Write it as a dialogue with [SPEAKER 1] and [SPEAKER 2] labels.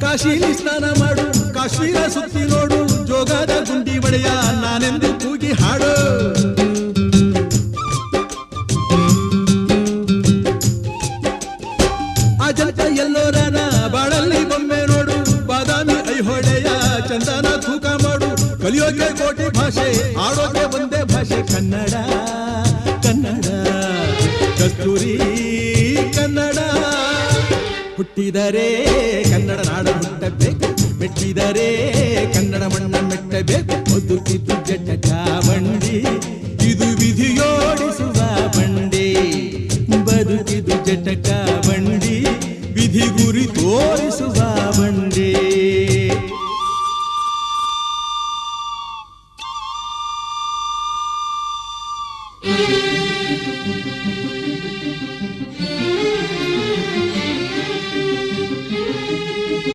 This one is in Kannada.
[SPEAKER 1] ಕಾಶಿಲಿ ಸ್ನಾನ ಮಾಡು, ಕಾಶ್ಮೀರ ಸುತ್ತಿ ನೋಡು, ಜೋಗದ ಗುಂಡಿ ಒಡೆಯ ನಾನೆಂದು ಕೂಗಿ ಹಾಡು. ಅಜಂತ ಎಲ್ಲೋರನ ಬಾಳಲ್ಲಿ ಬೊಮ್ಮೆ ನೋಡು, ಬಾದಾಮಿ ಐಹೊಳೆಯ ಚಂದನ ತೂಕ ಮಾಡು. ಕಲಿಯೋಕೆ ಕೋಟಿ ಭಾಷೆ, ಆಡೋಕೆ ಒಂದೇ ಭಾಷೆ ಕನ್ನಡ ಕನ್ನಡ, ಕಸ್ತೂರಿ ಕನ್ನಡ. ಹುಟ್ಟಿದರೆ